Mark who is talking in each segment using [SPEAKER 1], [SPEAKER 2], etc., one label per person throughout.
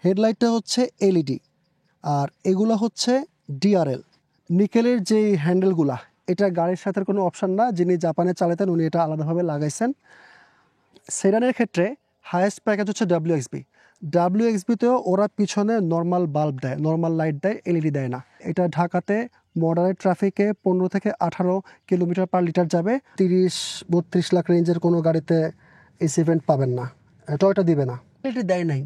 [SPEAKER 1] হেডলাইটটা হচ্ছে এলইডি আর এগুলো হচ্ছে ডিআরএল। নিকেলের যে হ্যান্ডেলগুলা, এটা গাড়ির সাথে কোনো অপশান না। যিনি জাপানে চালাতেন উনি এটা আলাদাভাবে লাগাইছেন। সেডানের ক্ষেত্রে হায়েস্ট প্যাকেজ হচ্ছে ডাব্লিউএক্সবিতেও ওরা পিছনে নর্মাল বাল্ব দেয়, নর্মাল লাইট দেয়, এলইডি দেয় না। এটা ঢাকাতে মডারেট ট্রাফিকে 15 থেকে 18 কিলোমিটার পার লিটার যাবে। 30-32 লাখ রেঞ্জের কোনো গাড়িতে এসি ভেন্ট পাবেন না, টয়োটা দিবে না। এলইডি দেয় নাই,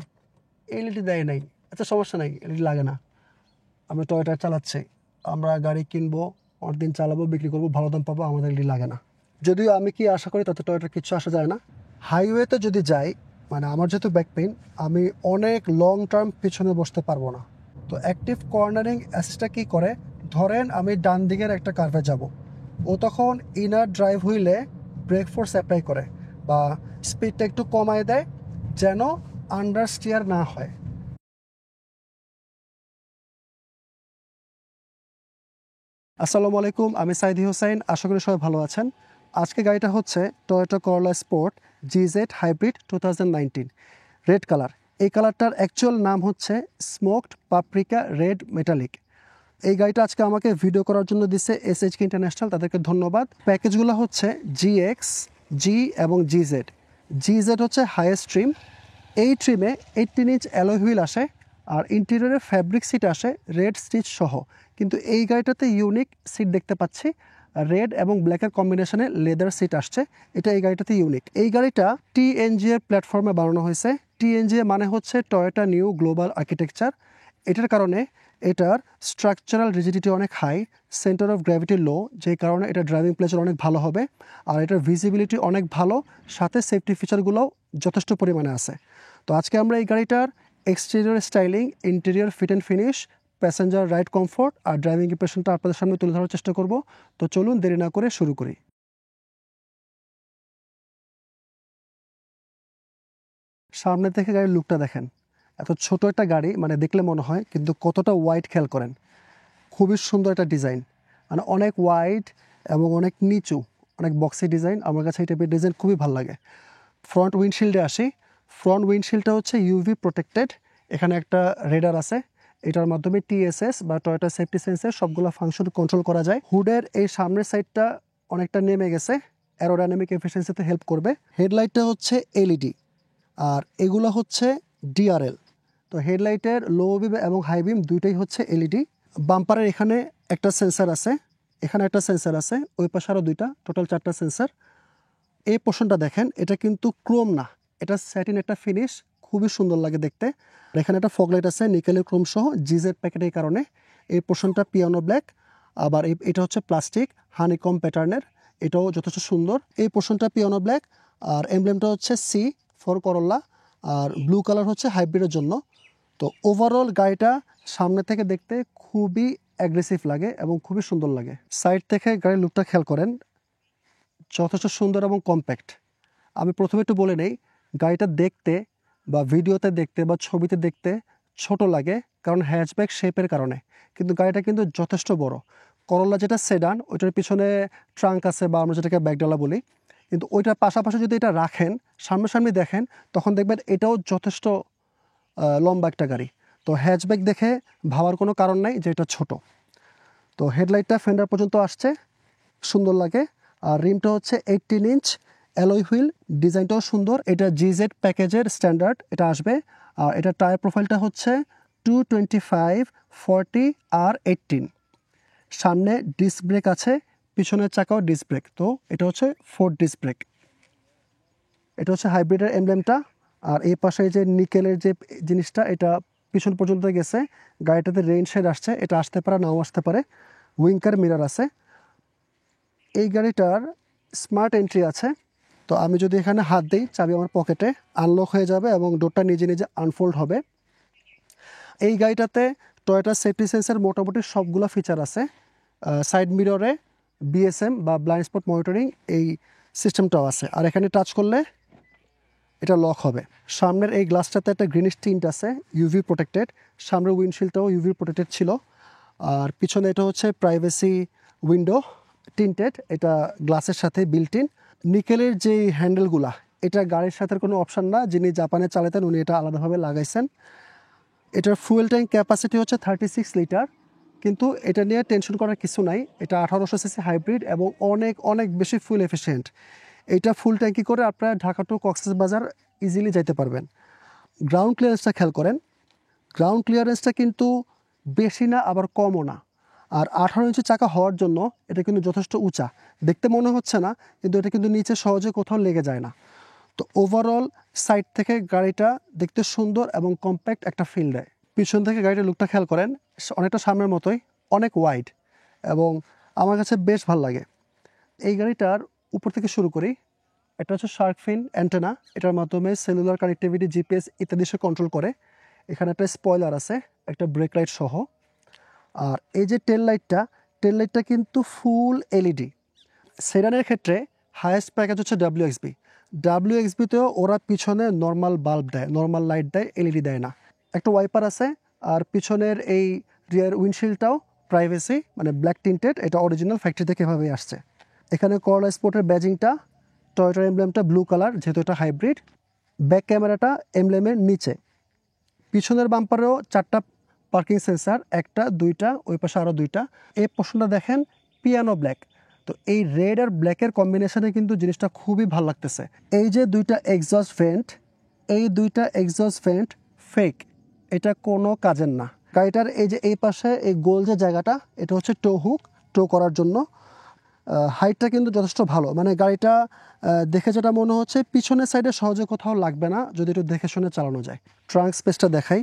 [SPEAKER 1] এলইডি দেয় নাই, আচ্ছা সমস্যা নাই, এলইডি লাগে না। আমরা টয়োটা চালাচ্ছি, আমরা গাড়ি কিনবো, অনেকদিন চালাবো, বিক্রি করবো, ভালো দাম পাবো, আমাদের এলইডি লাগে না। যদিও আমি কি আশা করি তাতে টয়োটার কিছু আসা যায় না। হাইওয়েতে যদি যাই, মানে আমার যেহেতু ব্যাক পেইন, আমি অনেক লং টার্ম পিছনে বসতে পারবো না। তো অ্যাক্টিভ কর্নারিং অ্যাসিস্টটা কী করে, ধরেন আমি ডান দিকের একটা কার্ভে যাব, ও তখন ইনার ড্রাইভ হুইলে ব্রেক ফোর্স অ্যাপ্লাই করে বা স্পিডটা একটু কমায় দেয় যেন আন্ডার স্টিয়ার না হয়। আসসালামু আলাইকুম, আমি সাইদি হোসেন, আশা করি সবাই ভালো আছেন। আজকে গাড়িটা হচ্ছে Toyota Corolla sport GZ hybrid 2019, red colour. এই কালারটার অ্যাকচুয়াল নাম হচ্ছে স্মোকড পাপরিকা রেড মেটালিক। এই গাড়িটা আজকে আমাকে ভিডিও করার জন্য দিচ্ছে এসএইচকে ইন্টারন্যাশনাল, তাদেরকে ধন্যবাদ। প্যাকেজগুলো হচ্ছে জিএক্স, জি এবং জিজেড। জিজেড হচ্ছে হাইয়েস্ট ট্রিম। এই ট্রিমে 18 ইঞ্চ অ্যালয় হুইল আসে আর ইন্টেরিয়রে ফ্যাব্রিক সিট আসে রেড স্টিচ সহ। কিন্তু এই গাড়িটাতে ইউনিক সিট দেখতে পাচ্ছি, রেড এবং ব্ল্যাকের কম্বিনেশনে লেদার সিট আসছে, এটা এই গাড়িটাতে ইউনিক। এই গাড়িটা টিএনজি এর প্ল্যাটফর্মে বানানো হয়েছে। টিএনজি মানে হচ্ছে টয়োটা নিউ গ্লোবাল আর্কিটেকচার। এটার কারণে এটার স্ট্রাকচারাল রিজিডিটি অনেক হাই, সেন্টার অফ গ্র্যাভিটি লো, যে কারণে এটা ড্রাইভিং প্লেজার অনেক ভালো হবে। আর এটার ভিজিবিলিটি অনেক ভালো, সাথে সেফটি ফিচারগুলোও যথেষ্ট পরিমাণে আছে। তো আজকে আমরা এই গাড়িটার exterior styling, interior fit and finish, passenger ride comfort আর ড্রাইভিং ইমপ্রেশনটা আপনাদের সামনে তুলে ধরার চেষ্টা করব। তো চলুন দেরি না করে শুরু করি। সামনে থেকে গাড়ির লুকটা দেখেন, এত ছোট একটা গাড়ি মানে দেখলে মনে হয়, কিন্তু কতটা ওয়াইড খেয়াল করেন। খুবই সুন্দর একটা ডিজাইন, মানে অনেক ওয়াইড এবং অনেক নিচু, অনেক বক্সি ডিজাইন। আমার কাছে এই টাইপের ডিজাইন খুবই ভালো লাগে। ফ্রন্ট উইন্ডশিল্ডে আসি। ফ্রন্ট উইন্ডশিল্ডটা হচ্ছে ইউভি প্রোটেক্টেড। এখানে একটা রেডার আছে, এটার মাধ্যমে টিএসএস বা টয়োটা সেফটি সেন্সের সবগুলো ফাংশন কন্ট্রোল করা যায়। হুডের এই সামনের সাইডটা অনেকটা নেমে গেছে, অ্যারোডাইনামিক এফিসিয়েন্সিতে হেল্প করবে। হেডলাইটটা হচ্ছে এলইডি আর এগুলো হচ্ছে ডিআরএল। তো হেডলাইটের লো বিম এবং হাই বিম দুইটাই হচ্ছে এলইডি। বাম্পারের এখানে একটা সেন্সার আছে, এখানে একটা সেন্সার আছে, ওই পাশে আরও দুইটা, টোটাল 4টা সেন্সার। এই পোর্শনটা দেখেন, এটা কিন্তু ক্রোম না, এটা স্যাটিন একটা ফিনিশ, খুবই সুন্দর লাগে দেখতে। আর এখানে একটা ফগলাইট আছে নিকেলের ক্রোম সহ, জিজেড প্যাকেট। এই কারণে এই পোর্শনটা পিয়ানো ব্ল্যাক। আবার এটা হচ্ছে প্লাস্টিক হানিকম প্যাটার্নের, এটাও যথেষ্ট সুন্দর। এই পোর্শনটা পিয়ানো ব্ল্যাক আর এমব্লেমটা হচ্ছে সি ফর করোলা আর ব্লু কালার হচ্ছে হাইব্রিডের জন্য। তো ওভারঅল গাড়িটা সামনে থেকে দেখতে খুবই অ্যাগ্রেসিভ লাগে এবং খুবই সুন্দর লাগে। সাইড থেকে গাড়ির লুকটা খেয়াল করেন, যথেষ্ট সুন্দর এবং কম্প্যাক্ট। আমি প্রথমে একটু বলে নেই, গাড়িটা দেখতে বা ভিডিওতে দেখতে বা ছবিতে দেখতে ছোট লাগে, কারণ হ্যাচব্যাক শেপের কারণে, কিন্তু গাড়িটা কিন্তু যথেষ্ট বড়। করোলা যেটা সেডান, ওইটার পিছনে ট্রাঙ্ক আছে বা আমরা যেটাকে ব্যাকডালা বলি, কিন্তু ওইটার পাশাপাশি যদি এটা রাখেন, সামনাসামনি দেখেন, তখন দেখবেন এটাও যথেষ্ট লম্বা একটা গাড়ি। তো হ্যাচব্যাক দেখে ভাবার কোনো কারণ নাই যে এটা ছোট। তো হেডলাইটটা ফেন্ডার পর্যন্ত আসছে, সুন্দর লাগে। আর রিমটা হচ্ছে 18 ইঞ্চ অ্যালয় হুইল, ডিজাইনটাও সুন্দর। এটা জিজেড প্যাকেজের স্ট্যান্ডার্ড এটা আসবে। আর এটা টায়ার প্রোফাইলটা হচ্ছে 225/40R18। সামনে ডিস্ক ব্রেক আছে, পিছনের চাকাও ডিস্ক ব্রেক। তো এটা হচ্ছে 4 ডিস্ক ব্রেক। এটা হচ্ছে হাইব্রিডের এমব্লেমটা। আর এই পাশে যে নিকেলের যে জিনিসটা, এটা পিছন পর্যন্ত গেছে। গাড়িটাতে রেইন শেড আসছে, এটা আসতে পারে নাও আসতে পারে। উইঙ্কার মিরর আছে। এই গাড়িটার স্মার্ট এন্ট্রি আছে। তো আমি যদি এখানে হাত দিই, চাবি আমার পকেটে আনলক হয়ে যাবে এবং ডোরটা নিজে নিজে আনফোল্ড হবে। এই গাড়িটাতে টয়োটা সেফটি সেন্সের মোটামুটি সবগুলো ফিচার আছে। সাইড মিররে বিএসএম বা ব্লাইন্ড স্পট মনিটরিং, এই সিস্টেমটাও আছে। আর এখানে টাচ করলে এটা লক হবে। সামনের এই গ্লাসটাতে একটা গ্রিনিশ টিন্ট আছে, ইউভি প্রোটেক্টেড। সামনের উইন্ডশিল্ডটাও ইউভি প্রোটেক্টেড ছিল। আর পিছনে এটা হচ্ছে প্রাইভেসি উইন্ডো টিন্টেড, এটা গ্লাসের সাথে বিল্ট ইন। নিকেলের যে হ্যান্ডেলগুলা, এটা গাড়ির সাথে কোনো অপশান না। যিনি জাপানে চালাতেন উনি এটা আলাদাভাবে লাগাইছেন। এটার ফুয়েল ট্যাঙ্ক ক্যাপাসিটি হচ্ছে 36 লিটার, কিন্তু এটা নিয়ে টেনশন করার কিছু নাই। এটা 1800 সিসি হাইব্রিড এবং অনেক অনেক বেশি ফুল এফিশিয়েন্ট। এটা ফুল ট্যাঙ্কি করে আপনারা ঢাকা টু কক্সবাজার ইজিলি যাইতে পারবেন। গ্রাউন্ড ক্লিয়ারেন্সটা খেয়াল করেন, গ্রাউন্ড ক্লিয়ারেন্সটা কিন্তু বেশি না আবার কমও না। আর 18 ইঞ্চি চাকা হওয়ার জন্য এটা কিন্তু যথেষ্ট উঁচা, দেখতে মনে হচ্ছে না, কিন্তু এটা কিন্তু নিচে সহজে কোথাও লেগে যায় না। তো ওভারঅল সাইড থেকে গাড়িটা দেখতে সুন্দর এবং কম্প্যাক্ট একটা ফিল দেয়। পিছন থেকে গাড়িটার লুকটা খেয়াল করেন, অনেকটা সামনের মতোই, অনেক ওয়াইড এবং আমার কাছে বেশ ভালো লাগে। এই গাড়িটার উপর থেকে শুরু করি। এটা হচ্ছে শার্ক ফিন অ্যান্টেনা, এটার মাধ্যমে সেলুলার কানেক্টিভিটি, জিপিএস ইত্যাদি সে কন্ট্রোল করে। এখানে একটা স্পয়লার আছে, একটা ব্রেক লাইট সহ। আর এই যে টেল লাইটটা কিন্তু ফুল এলইডি। সেডানের ক্ষেত্রে হায়েস্ট প্যাকেজ হচ্ছে ডাব্লিউএক্সবিতেও ওরা পিছনে নর্মাল বাল্ব দেয়, নর্মাল লাইট দেয়, এলইডি দেয় না। একটা ওয়াইপার আছে, আর পিছনের এই রিয়ার উইন্ডশিল্ডটাও প্রাইভেসি, মানে ব্ল্যাক টিন্টেড, এটা অরিজিনাল ফ্যাক্টরি থেকে এভাবেই আসছে। এখানে করলা স্পোর্টের ব্যাজিংটা, টয়োটার এমব্লেমটা ব্লু কালার যেহেতু এটা হাইব্রিড, ব্যাক ক্যামেরাটা এমব্লেমের নিচে। পিছনের বাম্পারেও 4টা পার্কিং সেন্সার, 1টা 2টা, ওই পাশে আরও 2টা। এই পোর্শনটা দেখেন পিয়ানো ব্ল্যাক, তো এই রেড আর ব্ল্যাকের কম্বিনেশনে কিন্তু জিনিসটা খুবই ভালো লাগতেছে। এই যে 2টা এক্সজস্ট ভেন্ট, এই 2টা এক্সজস্ট ভেন্ট ফেক, এটা কোনো কাজের না। গাড়িটার এই যে এই পাশে এই গোল যে জায়গাটা, এটা হচ্ছে টো হুক, টো করার জন্য। হাইটটা কিন্তু যথেষ্ট ভালো, মানে গাড়িটা দেখে যেটা মনে হচ্ছে পিছনের সাইডে সহজে কোথাও লাগবে না যদি একটু দেখে শুনে চালানো যায়। ট্রাঙ্ক স্পেসটা দেখাই,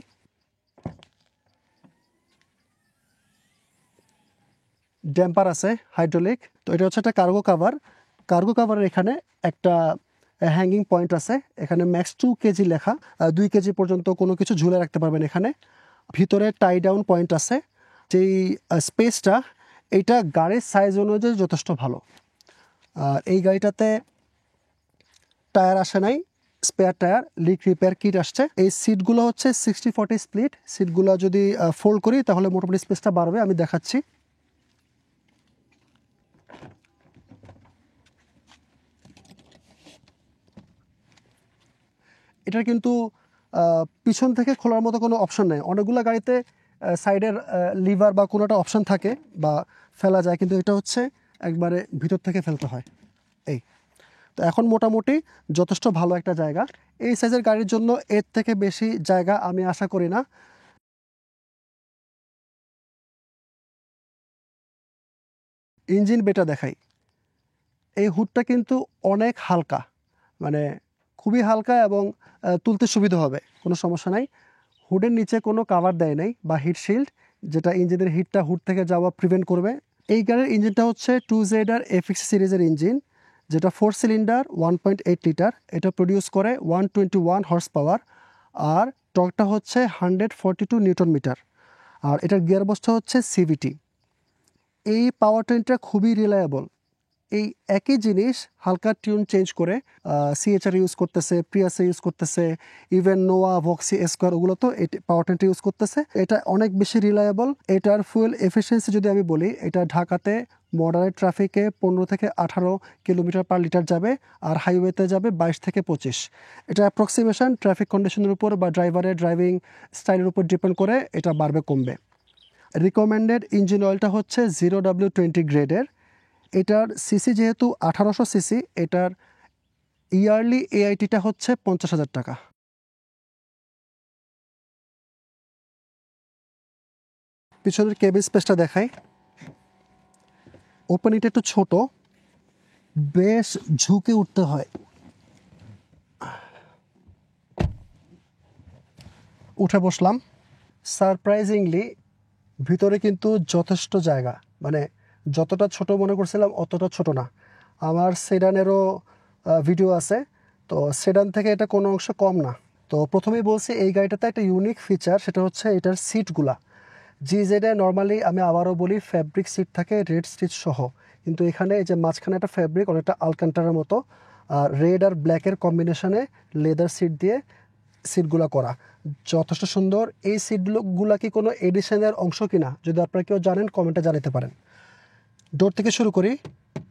[SPEAKER 1] ড্যাম্পার আছে হাইড্রোলিক। তো এটা হচ্ছে একটা কার্গো কাভারের এখানে একটা হ্যাঙ্গিং পয়েন্ট আছে, এখানে ম্যাক্স 2 কেজি লেখা, 2 কেজি পর্যন্ত কোনো কিছু ঝুলে রাখতে পারবেন এখানে। ভিতরে টাই ডাউন পয়েন্ট আছে। যেই স্পেসটা, এইটা গাড়ির সাইজ অনুযায়ী যথেষ্ট ভালো। আর এই গাড়িটাতে টায়ার আসে নাই, spare tyre, leak repair kit আসছে। এই সিটগুলো হচ্ছে 60-40 স্প্লিট। সিটগুলো যদি ফোল্ড করি তাহলে মোটামুটি স্পেসটা বাড়বে, আমি দেখাচ্ছি। এটার কিন্তু পিছন থেকে খোলার মতো কোনো অপশন নেই। অনেকগুলো গাড়িতে সাইডের লিভার বা কোনো একটা অপশন থাকে বা ফেলা যায়, কিন্তু এটা হচ্ছে একবারে ভিতর থেকে ফেলতে হয়। এই তো এখন মোটামুটি যথেষ্ট ভালো একটা জায়গা। এই সাইজের গাড়ির জন্য এর থেকে বেশি জায়গা আমি আশা করি না। ইঞ্জিন বেটা দেখাই। এই হুডটা কিন্তু অনেক হালকা, মানে খুবই হালকা এবং তুলতে সুবিধা হবে, কোনো সমস্যা নাই। হুডের নিচে কোনো কাভার দেয় নাই বা হিট শিল্ড, যেটা ইঞ্জিনের হিটটা হুড থেকে যাওয়া প্রিভেন্ট করবে। এই গাড়ির ইঞ্জিনটা হচ্ছে 2ZR FX সিরিজের ইঞ্জিন, যেটা 4 সিলিন্ডার 1.8 লিটার। এটা প্রডিউস করে 121 হর্স পাওয়ার, আর টর্কটা হচ্ছে 142 নিউটন মিটার। আর এটার গিয়ারবক্সটা হচ্ছে সিভিটি। এই পাওয়ার ট্রেনটা খুবই রিলায়েবল। এই একই জিনিস হালকা টিউন চেঞ্জ করে সিএচআর ইউজ করতেছে, প্রিয়াসে ইউজ করতেছে, ইভেন নোয়া, ভক্সি, স্কোয়ার, ওগুলো তো এই পাওয়ার ট্রেনটা ইউজ করতেছে। এটা অনেক বেশি রিলায়েবল। এটার ফুয়েল এফিসিয়েন্সি যদি আমি বলি, এটা ঢাকাতে মডারেট ট্রাফিকে 15 থেকে 18 কিলোমিটার পার লিটার যাবে, আর হাইওয়েতে যাবে 22 থেকে 25। এটা অ্যাপ্রক্সিমেশন ট্রাফিক কন্ডিশনের উপর বা ড্রাইভারের ড্রাইভিং স্টাইলের উপর ডিপেন্ড করে এটা বাড়বে কমবে। রিকমেন্ডেড ইঞ্জিন অয়েলটা হচ্ছে 0W20 গ্রেডের। এটার সিসি যেহেতু 1800 সিসি, এটার ইয়ারলি এআইটিটা হচ্ছে 50,000 টাকা। পিছনের কেবিন স্পেসটা দেখাই। ওপেনিংটা একটু ছোট, বেশ ঝুঁকে উঠতে হয়। উঠে বসলাম। সারপ্রাইজিংলি ভিতরে কিন্তু যথেষ্ট জায়গা, মানে যতটা ছোট মনে করছিলাম অতটা ছোট না। আমার সেডানেরও ভিডিও আছে, তো সেডান থেকে এটা কোনো অংশ কম না। তো প্রথমেই বলছি এই গাড়িটাতে একটা ইউনিক ফিচার, সেটা হচ্ছে এটার সিটগুলা। জিজেডে নর্মালি আমি আবারও বলি ফ্যাব্রিক সিট থাকে রেড স্টিচ সহ, কিন্তু এখানে এই যে মাঝখানে একটা ফ্যাব্রিক, অনেকটা আলকান্টারের মতো, রেড আর ব্ল্যাকের কম্বিনেশনে লেদার সিট দিয়ে সিটগুলো করা, যথেষ্ট সুন্দর। এই সিটগুলা কি কোনো এডিশনের অংশ কিনা যদি আপনারা কেউ জানেন কমেন্টে জানাতে পারেন। ডোর থেকে শুরু করি।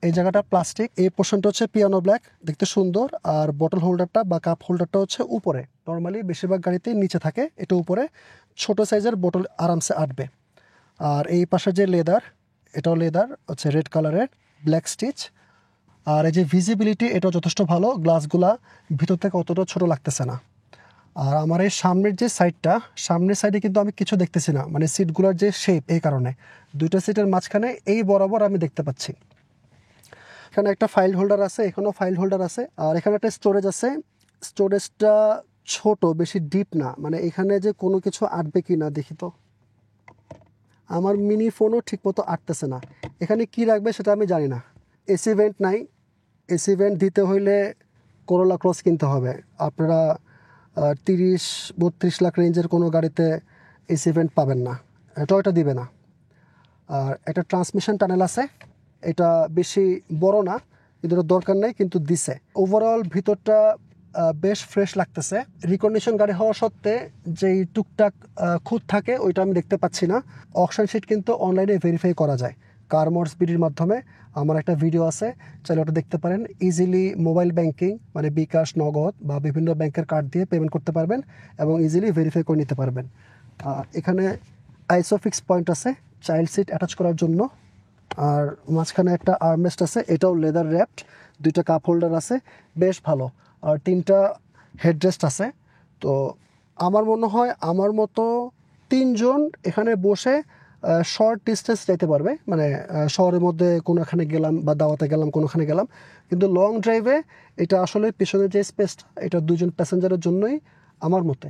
[SPEAKER 1] এই জায়গাটা প্লাস্টিক, এই পোর্শনটা হচ্ছে পিয়ানো ব্ল্যাক, দেখতে সুন্দর। আর বটল হোল্ডারটা বা কাপ হোল্ডারটা হচ্ছে উপরে, নর্মালি বেশিরভাগ গাড়িতেই নিচে থাকে, এটা উপরে ছোট সাইজের বোতল আরামসে আটবে। আর এই পাশে যে লেদার, এটাও লেদার হচ্ছে রেড কালারের, ব্ল্যাক স্টিচ। আর এই যে ভিজিবিলিটি, এটাও যথেষ্ট ভালো, গ্লাসগুলা ভিতর থেকে অতটা ছোট লাগতেছে না। আর আমার এই সামনের যে সাইডটা, সামনের সাইডে কিন্তু আমি কিছু দেখতেছি না, মানে সিটগুলোর যে শেপ, এই কারণে দুইটা সিটের মাঝখানে এই বরাবর আমি দেখতে পাচ্ছি। এখানে একটা ফাইল হোল্ডার আছে, এখানেও ফাইল হোল্ডার আছে। আর এখানে একটা স্টোরেজ আছে, স্টোরেজটা ছোট, বেশি ডিপ না, মানে এখানে যে কোনো কিছু আটবে কি না দেখি তো। আমার মিনি ফোনও ঠিকমতো আটতেছে না। এখানে কি রাখবে সেটা আমি জানি না। এসি ভেন্ট নাই, এসি ভেন্ট দিতে হইলে করোলা ক্রস কিনতে হবে। আপনারা 30-32 লাখ রেঞ্জের কোনো গাড়িতে এসি ভেন্ট পাবেন না, টয়োটা দিবে না। আর একটা ট্রান্সমিশন টানেল আছে, এটা বেশি বড় না, কিন্তু এটা দরকার নেই, কিন্তু দিছে। ওভারঅল ভিতরটা বেশ ফ্রেশ লাগতেছে। রিকন্ডিশন গাড়ি হওয়া সত্ত্বে যেই টুকটাক খুঁত থাকে ওইটা আমি দেখতে পাচ্ছি না। অকশন শিট কিন্তু অনলাইনে ভেরিফাই করা যায় কার মোটরস বিডির মাধ্যমে। আমার একটা ভিডিও আছে, চাইলে ওটা দেখতে পারেন। ইজিলি মোবাইল ব্যাংকিং মানে বিকাশ, নগদ বা বিভিন্ন ব্যাংকের কার্ড দিয়ে পেমেন্ট করতে পারবেন এবং ইজিলি ভেরিফাই করে নিতে পারবেন। এখানে আইসোফিক্স পয়েন্ট আছে চাইল্ড সিট অ্যাটাচ করার জন্য। আর মাঝখানে একটা আর্মরেস্ট আছে, এটাও লেদার র্যাপড। দুইটা কাপ হোল্ডার আছে, বেশ ভালো। আর 3টা হেডরেস্ট আছে। তো আমার মনে হয় আমার মতো 3 জন এখানে বসে শর্ট ডিস্টেন্স যেতে পারবে, মানে শহরের মধ্যে কোনোখানে গেলাম বা দাওয়াতে গেলাম, কোনোখানে গেলাম। কিন্তু লং ড্রাইভে এটা আসলে পিছনের যে স্পেসটা, এটা 2জন প্যাসেঞ্জারের জন্যই আমার মতে।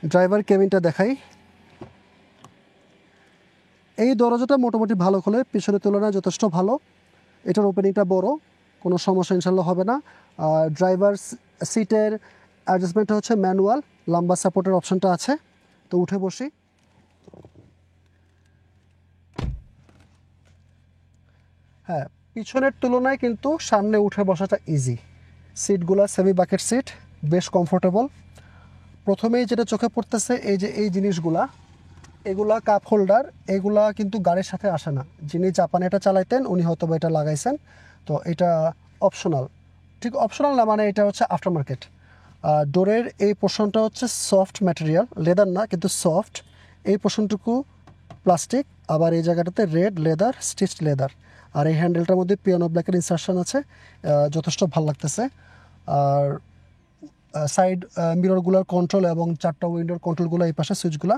[SPEAKER 1] ড্রাইভার কেবিনটা দেখাই। এই দরজাটা মোটামুটি ভালো খোলে, পিছনের তুলনায় যথেষ্ট ভালো। এটার ওপেনিংটা বড়, কোনো সমস্যা ইনশাল্লাহ হবে না। আর ড্রাইভার সিটের অ্যাডজাস্টমেন্টটা হচ্ছে ম্যানুয়াল, লাম্বা সাপোর্টের অপশনটা আছে। তো উঠে বসি। হ্যাঁ, পিছনের তুলনায় কিন্তু সামনে উঠে বসাটা ইজি। সিটগুলো সেমি বাকেট সিট, বেশ কমফোর্টেবল। প্রথমেই যেটা চোখে পড়তেছে এই যে এই জিনিসগুলা, এগুলা কাপ হোল্ডার, এগুলা কিন্তু গাড়ির সাথে আসে না। যিনি জাপানে এটা চালাইতেন উনি হয়তো বা এটা লাগাইছেন, তো এটা অপশনাল। ঠিক অপশনাল না, মানে এটা হচ্ছে আফটার মার্কেট। ডোরের এই পোর্শনটা হচ্ছে সফট ম্যাটেরিয়াল, লেদার না কিন্তু সফট। এই পোর্শনটুকু প্লাস্টিক, আবার এই জায়গাটাতে রেড লেদার, স্টিচড লেদার। আর এই হ্যান্ডেলটার মধ্যে পিয়ানো ব্ল্যাকের ইনসার্শন আছে, যথেষ্ট ভালো লাগতেছে। আর সাইড মিররগুলোর কন্ট্রোল এবং 4টা উইন্ডোর কন্ট্রোলগুলো, এই পাশে সুইচগুলো।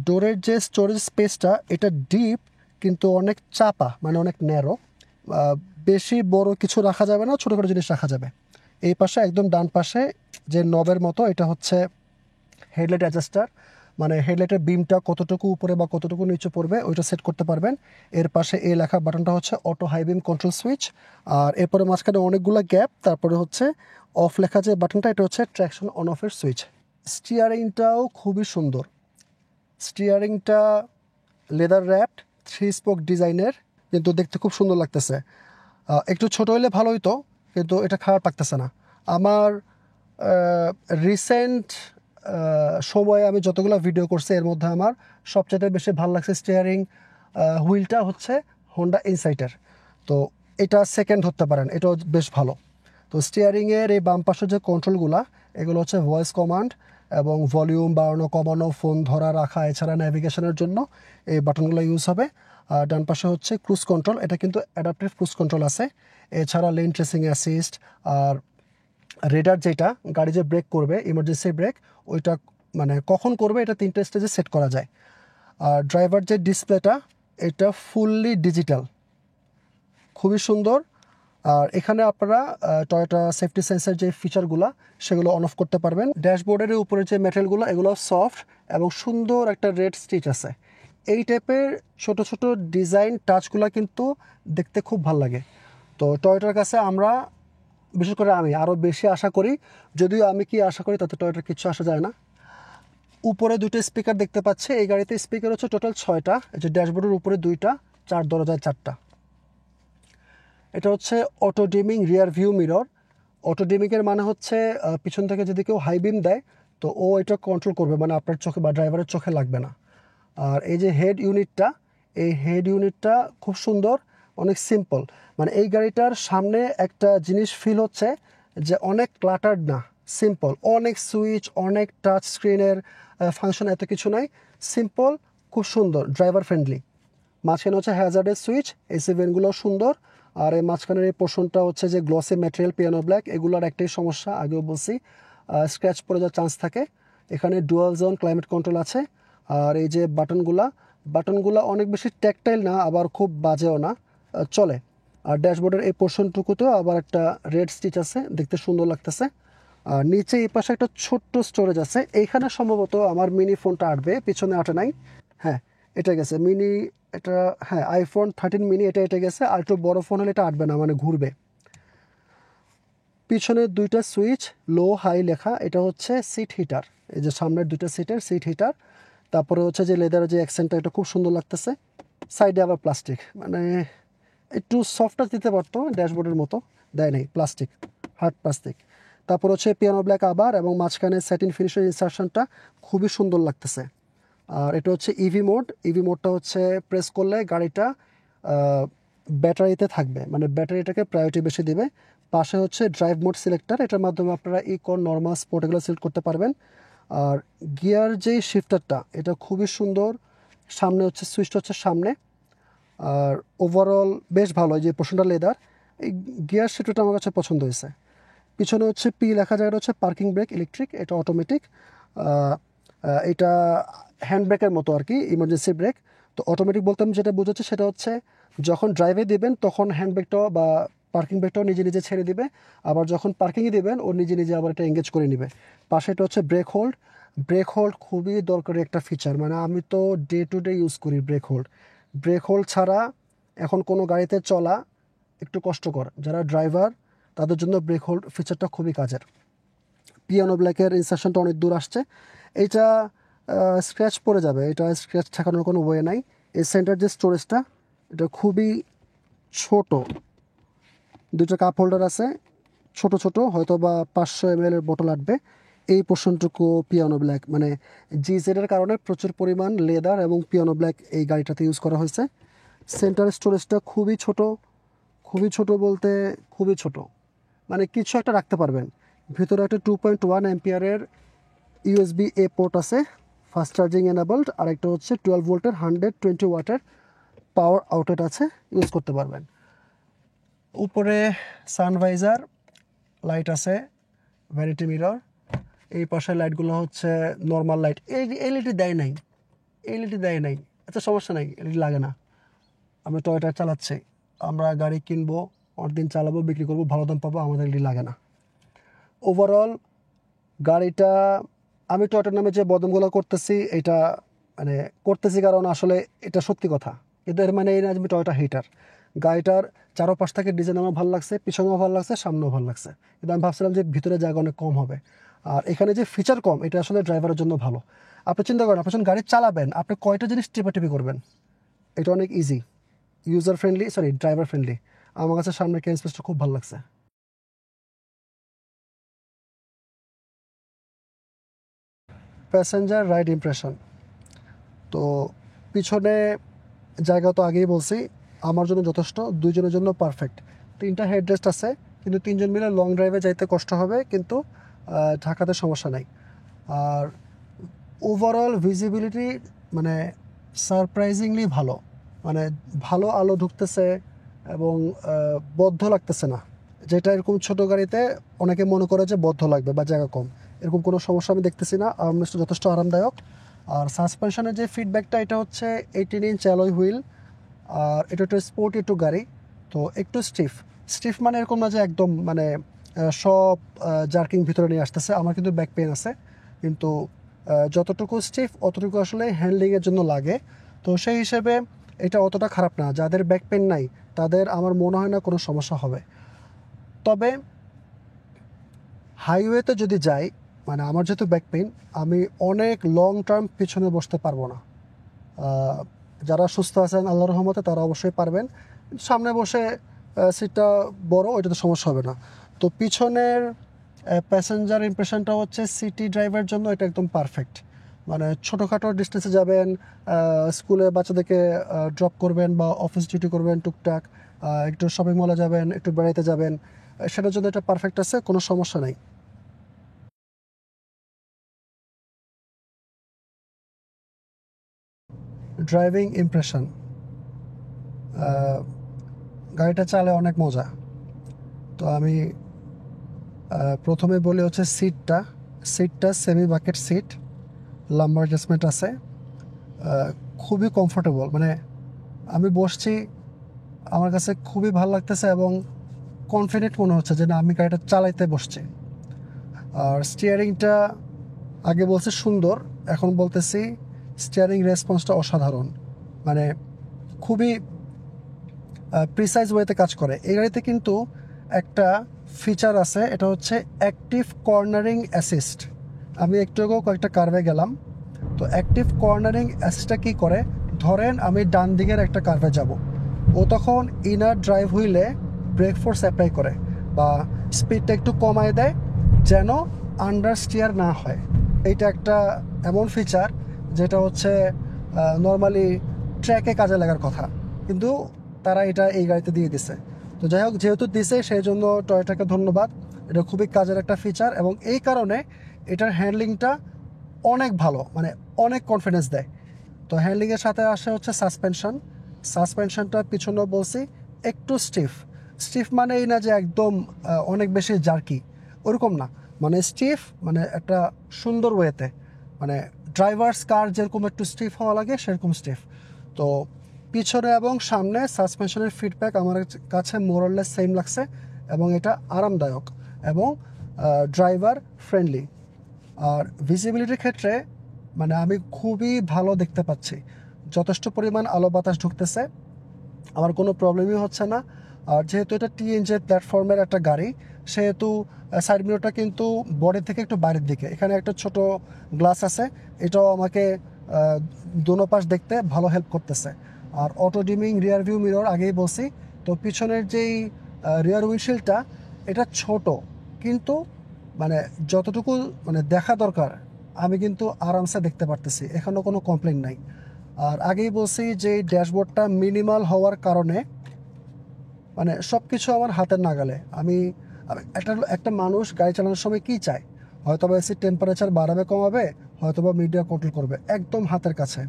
[SPEAKER 1] ডোরের যে স্টোরেজ স্পেসটা, এটা ডিপ কিন্তু অনেক চাপা, মানে অনেক ন্যারো। বেশি বড় কিছু রাখা যাবে না, ছোটোখাটো জিনিস রাখা যাবে। এই পাশে একদম ডান পাশে যে নবের মতো, এটা হচ্ছে হেডলাইট অ্যাডজাস্টার, মানে হেডলাইটের বিমটা কতটুকু উপরে বা কতটুকু নিচে পড়বে ওইটা সেট করতে পারবেন। এর পাশে এই লেখা বাটনটা হচ্ছে auto high beam control switch. আর এরপরে মাঝখানে অনেকগুলো গ্যাপ, তারপরে হচ্ছে অফ লেখা যে বাটনটা, এটা হচ্ছে ট্র্যাকশন অন অফের সুইচ। স্টিয়ারিংটাও খুবই সুন্দর। স্টিয়ারিংটা লেদার র্যাপড, 3 স্পোক ডিজাইনের, কিন্তু দেখতে খুব সুন্দর লাগতেছে। একটু ছোট হলে ভালো হইতো, কিন্তু এটা খারাপ লাগতেছে না। আমার রিসেন্ট সময়ে আমি যতগুলো ভিডিও করছি এর মধ্যে আমার সবচেয়ে বেশি ভালো লাগছে স্টিয়ারিং হুইলটা হচ্ছে হোন্ডা ইনসাইটার। তো এটা সেকেন্ড ধরতে পারেন, এটাও বেশ ভালো। তো স্টিয়ারিংয়ের এই বাম পাশের যে কন্ট্রোলগুলো, এগুলো হচ্ছে ভয়েস কমান্ড এবং ভলিউম বাড়ানো কমানো, ফোন ধরা রাখা, এছাড়া ন্যাভিগেশনের জন্য এই বাটনগুলো ইউজ হবে। আর ডান পাশে হচ্ছে ক্রুজ কন্ট্রোল, এটা কিন্তু অ্যাডাপটিভ ক্রুজ কন্ট্রোল আছে। এছাড়া লেন ট্রেসিং অ্যাসিস্ট, আর রেডার যেটা গাড়ি যে ব্রেক করবে, ইমার্জেন্সি ব্রেক, ওইটা মানে কখন করবে এটা 3টে স্টেজে সেট করা যায়। আর ড্রাইভার যে ডিসপ্লেটা, এটা ফুললি ডিজিটাল, খুবই সুন্দর। আর এখানে আপনারা টয়োটা সেফটি সেন্সর যে ফিচারগুলো সেগুলো অন অফ করতে পারবেন। ড্যাশবোর্ডের উপরে যে মেটেরিয়ালগুলো, এগুলো সফট এবং সুন্দর একটা রেড স্টিচ আছে। এই টাইপের ছোট ছোট ডিজাইন টাচগুলো কিন্তু দেখতে খুব ভালো লাগে। তো টয়োটার কাছে আমরা, বিশেষ করে আমি আরও বেশি আশা করি, যদিও আমি কি আশা করি তাতে টয়োটার কিছু আসা যায় না। উপরে 2টা স্পিকার দেখতে পাচ্ছে, এই গাড়িতে স্পিকার হচ্ছে টোটাল 6টা। এই যে ড্যাশবোর্ডের উপরে 2টা, 4 দরজায় 4টা। এটা হচ্ছে auto dimming rear view mirror. Auto ডিমিংয়ের মানে হচ্ছে পিছন থেকে যদি কেউ হাই বিম দেয় তো ও এটা কন্ট্রোল করবে, মানে আপনার চোখে বা ড্রাইভারের চোখে লাগবে না। আর এই যে হেড ইউনিটটা, এই হেড ইউনিটটা খুব সুন্দর, অনেক সিম্পল। মানে এই গাড়িটার সামনে একটা জিনিস ফিল হচ্ছে যে অনেক ক্লাটার্ড না, সিম্পল, অনেক সুইচ, অনেক টাচ স্ক্রিনের ফাংশন, এত কিছু নাই, সিম্পল, খুব সুন্দর, ড্রাইভার ফ্রেন্ডলি। মাঝখানে হচ্ছে হ্যাজার্ডের সুইচ, এসি ভেন্টগুলো সুন্দর। আর এই মাঝখানের এই পোর্শনটা হচ্ছে যে গ্লসি ম্যাটেরিয়াল, পিয়ানো ব্ল্যাক, এগুলোর একটাই সমস্যা, আগেও বলছি, স্ক্র্যাচ পড়ে যাওয়ার চান্স থাকে। এখানে ডুয়াল জোন ক্লাইমেট কন্ট্রোল আছে। আর এই যে বাটনগুলা অনেক বেশি ট্যাকটাইল না, আবার খুব বাজেও না, চলে। আর ড্যাশবোর্ডের এই পোর্শনটুকুতেও আবার একটা রেড স্টিচ আছে, দেখতে সুন্দর লাগতেছে। আর নিচে এই পাশে একটা ছোট্ট স্টোরেজ আছে, এইখানে সম্ভবত আমার মিনি ফোনটা আটবে, পিছনে আটে নাই। হ্যাঁ, এটা গেছে মিনি, এটা হ্যাঁ iPhone 13 মিনি, এটা গেছে। আর একটু বড় ফোন হলে এটা আটবে না, মানে ঘুরবে। পিছনে দুইটা সুইচ, লো হাই লেখা, এটা হচ্ছে সিট হিটার, এই যে সামনের দুইটা সিটের সিট হিটার। তারপরে হচ্ছে যে লেদারের যে অ্যাকসেন্টটা, এটা খুব সুন্দর লাগতেছে। সাইডে আবার প্লাস্টিক, মানে একটু সফটটা দিতে পারতো, ড্যাশবোর্ডের মতো দেয় নাই, প্লাস্টিক, হার্ড প্লাস্টিক। তারপর হচ্ছে পিয়ানো ব্ল্যাক আবার, এবং মাঝখানে স্যাটিন ফিনিশের ইনসার্শনটা খুবই সুন্দর লাগতেছে। আর এটা হচ্ছে ইভি মোডটা হচ্ছে প্রেস করলে গাড়িটা ব্যাটারিতে থাকবে, মানে ব্যাটারিটাকে প্রায়োরিটি বেশি দিবে। পাশে হচ্ছে ড্রাইভ মোড সিলেক্টর, এটার মাধ্যমে আপনারা ইকো, নর্মাল, স্পোর্ট এগুলো সিলেক্ট করতে পারবেন। আর গিয়ার যেই শিফটারটা, এটা খুবই সুন্দর। সামনে হচ্ছে সুইচটা হচ্ছে সামনে। আর ওভারঅল বেশ ভালো, এই যে পোর্শনটা লেদার, এই গিয়ার শিফটারটা আমার কাছে পছন্দ হয়েছে। পিছনে হচ্ছে পি লেখা জায়গাটা হচ্ছে পার্কিং ব্রেক, ইলেকট্রিক, এটা অটোমেটিক। এটা হ্যান্ড ব্রেকের মতো আর কি, ইমার্জেন্সি ব্রেক। তো অটোমেটিক বলতে আমি যেটা বুঝাচ্ছি সেটা হচ্ছে যখন ড্রাইভে দিবেন তখন হ্যান্ড ব্রেকটাও বা পার্কিং ব্রেকটাও নিজে নিজে ছেড়ে দিবে, আবার যখন পার্কিংয়ে দিবেন ও নিজে নিজে আবার এটা এঙ্গেজ করে নেবে। পাশে এটা হচ্ছে ব্রেক হোল্ড খুবই দরকারি একটা ফিচার, মানে আমি তো ডে টু ডে ইউজ করি ব্রেক হোল্ড ছাড়া এখন কোনো গাড়িতে চলা একটু কষ্টকর। যারা ড্রাইভার তাদের জন্য ব্রেক হোল্ড ফিচারটা খুবই কাজের। পিয়ানো ব্ল্যাকের ইনসার্শনটা অনেক দূর আসছে, এইটা স্ক্র্যাচ পড়ে যাবে, এটা স্ক্র্যাচ ঠেকানোর কোনো ওয়ে নাই। এই সেন্টার যে স্টোরেজটা, এটা খুবই ছোট, দুটো কাপ হোল্ডার আছে, ছোট ছোট, হয়তো বা 500 ml এর বোতল আটবে। এই পোর্শনটুকু পিয়ানো ব্ল্যাক, মানে জিজেডের কারণে প্রচুর পরিমাণ লেদার এবং পিয়ানো ব্ল্যাক এই গাড়িটাতে ইউজ করা হয়েছে। সেন্টার স্টোরেজটা খুবই ছোট বলতে খুবই ছোট, মানে কিছু একটা রাখতে পারবেন। ভিতরে একটা 2.1 অ্যাম্পিয়ারের USB-A পোর্ট আছে, ফাস্ট চার্জিং এনাবলড। আর একটা হচ্ছে 12 ভোল্টের 120 ওয়াটের পাওয়ার আউটলেট আছে, ইউজ করতে পারবেন। উপরে সানভাইজার লাইট আছে, ভ্যানিটি মিরর। এই পাশের লাইটগুলো হচ্ছে নর্মাল লাইট, এলইডি দেয় নাই, আচ্ছা সমস্যা নাই, এলইডি লাগে না। আমি টয়োটা চালাচ্ছি, আমরা গাড়ি কিনবো, অনেকদিন চালাবো, বিক্রি করবো, ভালো দাম পাবো, আমাদের এলইডি লাগে না। ওভারঅল গাড়িটা, আমি টয়োটার নামে যে বদনামগুলো করতেছি, এটা মানে করতেছি কারণ আসলে এটা সত্যি কথা, কিন্তু এর মানে এই না যে আমি টয়োটা হেটার। গাড়িটার চারোপাশ থেকে ডিজাইন আমার ভালো লাগছে, পিছনেও ভালো লাগছে, সামনেও ভালো লাগছে, কিন্তু আমি ভাবছিলাম যে ভিতরে জায়গা অনেক কম হবে। আর এখানে যে ফিচার কম, এটা আসলে ড্রাইভারের জন্য ভালো। আপনি চিন্তা করেন, আপনি যখন গাড়ি চালাবেন, আপনি কয়টা জিনিস টিপাটিপি করবেন, এটা অনেক ইজি, ড্রাইভার ফ্রেন্ডলি। আমার কাছে সামনের ক্যান স্পেসটা খুব ভালো লাগছে। প্যাসেঞ্জার রাইড ইমপ্রেশন, তো পিছনে জায়গা তো আগেই বলছি, আমার জন্য যথেষ্ট, দুইজনের জন্য পারফেক্ট। 3টা হেডরেস্ট আছে, কিন্তু 3জন মিলে লং ড্রাইভে যাইতে কষ্ট হবে, কিন্তু ঢাকাতে সমস্যা নাই। আর ওভারঅল ভিজিবিলিটি মানে সারপ্রাইজিংলি ভালো, মানে ভালো আলো ঢুকতেছে এবং বদ্ধ লাগতেছে না, যেটা এরকম ছোট গাড়িতে অনেকে মনে করে যে বদ্ধ লাগবে বা জায়গা কম, এরকম কোনো সমস্যা আমি দেখতেছি না। আর্মরেস্টটা যথেষ্ট আরামদায়ক। আর সাসপেনশনের যে ফিডব্যাকটা, এটা হচ্ছে 18 ইঞ্চ অ্যালয় হুইল। আর এটা একটু স্পোর্টি একটু গাড়ি, তো একটু স্টিফ মানে এরকম না যে একদম মানে সব জার্কিং ভিতরে নিয়ে আসতেছে। আমার কিন্তু ব্যাক পেন আছে, কিন্তু যতটুকু স্টিফ অতটুকু আসলে হ্যান্ডলিংয়ের জন্য লাগে, তো সেই হিসেবে এটা অতটা খারাপ না। যাদের ব্যাক পেন নাই তাদের আমার মনে হয় না কোনো সমস্যা হবে। তবে হাইওয়েতে যদি যাই, মানে আমার যেহেতু ব্যাক পেইন, আমি অনেক লং টার্ম পিছনে বসতে পারবো না। যারা সুস্থ আছেন আল্লাহর রহমতে তারা অবশ্যই পারবেন, সামনে বসে সিটটা বড়, ওইটাতে সমস্যা হবে না। তো পিছনের প্যাসেঞ্জার ইমপ্রেশনটা হচ্ছে সিটি ড্রাইভের জন্য এটা একদম পারফেক্ট। মানে ছোটোখাটো ডিস্টেন্সে যাবেন, স্কুলে বাচ্চাদেরকে ড্রপ করবেন বা অফিস ডিউটি করবেন টুকটাক, একটু শপিং মলে যাবেন, একটু বেড়াইতে যাবেন, সেটার জন্য এটা পারফেক্ট আছে, কোনো সমস্যা নেই। ড্রাইভিং ইমপ্রেশন, গাড়িটা চালে অনেক মজা। তো আমি প্রথমে বলি হচ্ছে সিটটা semi bucket seat, lumbar adjustment আছে, খুবই কমফোর্টেবল। মানে আমি বসছি, আমার কাছে খুবই ভালো লাগতেছে এবং কনফিডেন্ট মনে হচ্ছে যে না, আমি গাড়িটা চালাইতে বসছি। আর স্টিয়ারিংটা আগে বলছে সুন্দর, এখন বলতেছি স্টিয়ারিং রেসপন্সটা অসাধারণ। মানে খুবই প্রিসাইজ ওয়েতে কাজ করে এই গাড়িতে। কিন্তু একটা ফিচার আছে, এটা হচ্ছে অ্যাক্টিভ কর্নারিং অ্যাসিস্ট। আমি একটু আগেও কয়েকটা কার্ভে গেলাম, তো অ্যাক্টিভ কর্নারিং অ্যাসিস্টটা কী করে, ধরেন আমি ডান দিকের একটা কার্ভে যাব, ও তখন ইনার ড্রাইভ হুইলে ব্রেক ফোর্স অ্যাপ্লাই করে বা স্পিডটা একটু কমায় দেয় যেন আন্ডার স্টিয়ার না হয়। এইটা একটা এমন ফিচার যেটা হচ্ছে নর্মালি ট্র্যাকে কাজে লাগার কথা, কিন্তু তারা এটা এই গাড়িতে দিয়ে দিছে। তো যাই হোক, যেহেতু দিছে সেই জন্য টয়োটাকে ধন্যবাদ। এটা খুবই কাজের একটা ফিচার এবং এই কারণে এটার হ্যান্ডলিংটা অনেক ভালো, মানে অনেক কনফিডেন্স দেয়। তো হ্যান্ডলিংয়ের সাথে আসে হচ্ছে সাসপেনশনটা পিছনে বলছি একটু স্টিফ মানে এই না যে একদম অনেক বেশি জার্কি, ওরকম না, মানে স্টিফ মানে একটা সুন্দর ওয়েতে, মানে ড্রাইভার্স কার যেরকম একটু স্টিফ হওয়া লাগে সেরকম স্টিফ। তো পিছনে এবং সামনে সাসপেনশনের ফিডব্যাক আমার কাছে মোরলেস সেম লাগছে এবং এটা আরামদায়ক এবং ড্রাইভার ফ্রেন্ডলি। আর ভিজিবিলিটির ক্ষেত্রে মানে আমি খুবই ভালো দেখতে পাচ্ছি, যথেষ্ট পরিমাণ আলো বাতাস ঢুকতেছে, আমার কোনো প্রবলেমই হচ্ছে না। আর যেহেতু এটা টিএনজি প্ল্যাটফর্মের একটা গাড়ি, সেহেতু সাইড মিররটা কিন্তু বডি থেকে একটু বাইরের দিকে, এখানে একটা ছোট গ্লাস আছে, এটাও আমাকে দোনো পাশ দেখতে ভালো হেল্প করতেছে। আর auto dimming rear view mirror আগেই বলছি। তো পিছনের যেই রিয়ার উইন্ডশিল্ডটা, এটা ছোট কিন্তু মানে যতটুকু মানে দেখা দরকার আমি কিন্তু আরামসে দেখতে পারতেছি, এখানেও কোনো কমপ্লেন নাই। আর আগেই বলছি যে ড্যাশবোর্ডটা মিনিমাল হওয়ার কারণে মানে সব কিছু আমার হাতের নাগালে। আমি একটা মানুষ গাড়ি চালানোর সময় কী চায়, হয়তো বা এসির টেম্পারেচার বাড়াবে কমাবে, হয়তো বা মিডিয়া কন্ট্রোল করবে, একদম হাতের কাছে।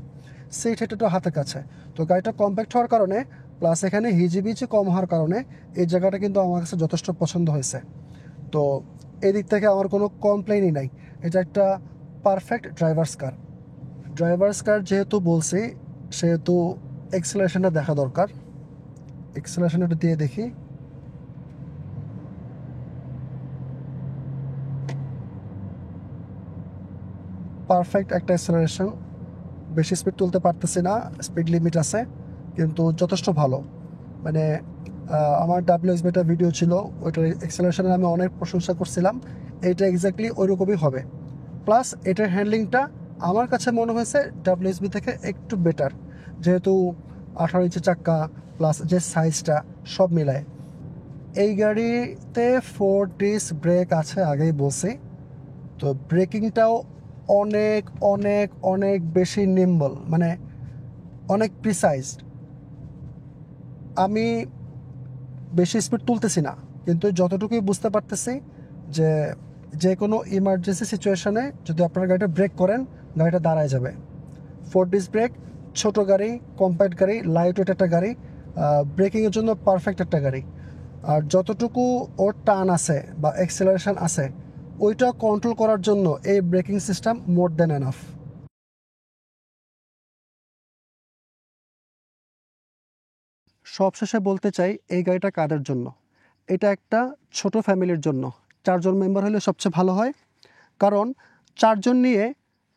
[SPEAKER 1] সিট হেঁটেটাও হাতের কাছে। তো গাড়িটা কম্প্যাক্ট হওয়ার কারণে প্লাস এখানে হিজিবিজি কম হওয়ার কারণে এই জায়গাটা কিন্তু আমার কাছে যথেষ্ট পছন্দ হয়েছে। তো এদিক থেকে আমার কোনো কমপ্লেনই নাই, এটা একটা পারফেক্ট ড্রাইভার্স কার যেহেতু বলছি, সেহেতু এক্সেলারেশনটা দেখা দরকার। এক্সেলারেশনটা দিয়ে দেখি, পারফেক্ট একটা অ্যাক্সেলারেশন। বেশি স্পিড তুলতে পারতেছি না, স্পিড লিমিট আছে, কিন্তু যথেষ্ট ভালো। মানে আমার ডাব্লিউএসবিটা ভিডিও ছিল, ওইটার এক্সেলারেশনের আমি অনেক প্রশংসা করছিলাম, এইটা এক্স্যাক্টলি ওইরকমই হবে। প্লাস এটার হ্যান্ডলিংটা আমার কাছে মনে হয়েছে ডাব্লিউএসবি থেকে একটু বেটার, যেহেতু 18 ইঞ্চি চাক্কা প্লাস যে সাইজটা সব মিলায়। এই গাড়িতে 4 ডিস্ক ব্রেক আছে আগেই বলছি। তো ব্রেকিংটাও অনেক অনেক অনেক বেশি নিম্বল, মানে অনেক প্রিসাইজড। আমি বেশি স্পিড তুলতেছি না, কিন্তু যতটুকুই বুঝতে পারতেছি যে যে কোনো ইমার্জেন্সি সিচুয়েশনে যদি আপনার গাড়িটা ব্রেক করেন, গাড়িটা দাঁড়ায় যাবে। 4 ডিস্ক ব্রেক, ছোটো গাড়ি, কম্প্যাক্ট গাড়ি, লাইট ওয়েট একটা গাড়ি, ব্রেকিংয়ের জন্য পারফেক্ট একটা গাড়ি। আর যতটুকু ওর টান আছে বা অ্যাক্সেলারেশন আছে, ওইটা কন্ট্রোল করার জন্য এই ব্রেকিং সিস্টেম মোর দেন এনাফ। সবশেষে বলতে চাই এই গাড়িটা কাদের জন্য। এটা একটা ছোট ফ্যামিলির জন্য, 4 জন মেম্বার হলে সবচেয়ে ভালো হয়। কারণ 4 জন নিয়ে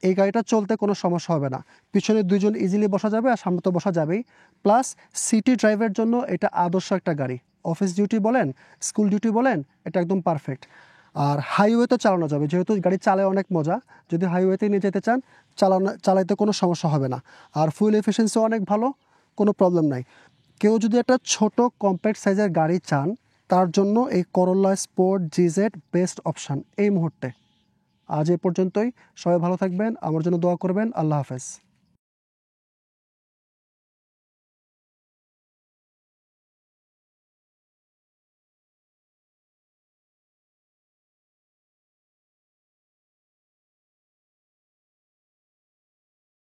[SPEAKER 1] এই গাড়িটা চলতে কোনো সমস্যা হবে না, পিছনে 2 জন ইজিলি বসা যাবে আর সামনে তো বসা যাবেই। প্লাস সিটি ড্রাইভের জন্য এটা আদর্শ একটা গাড়ি, অফিস ডিউটি বলেন, স্কুল ডিউটি বলেন, এটা একদম পারফেক্ট। আর হাইওয়েতে চালানো যাবে, যেহেতু গাড়ি চালায় অনেক মজা, যদি হাইওয়েতে নিয়ে যেতে চান চালাইতে কোনো সমস্যা হবে না। আর ফুয়েল এফিসিয়েন্সিও অনেক ভালো, কোনো প্রবলেম নাই। কেউ যদি একটা ছোট কম্প্যাক্ট সাইজের গাড়ি চান, তার জন্য এই করোলা স্পোর্ট জিজেড বেস্ট অপশান এই মুহূর্তে। আজ এ পর্যন্তই, সবাই ভালো থাকবেন, আমার জন্য দোয়া করবেন। আল্লাহ হাফেজ।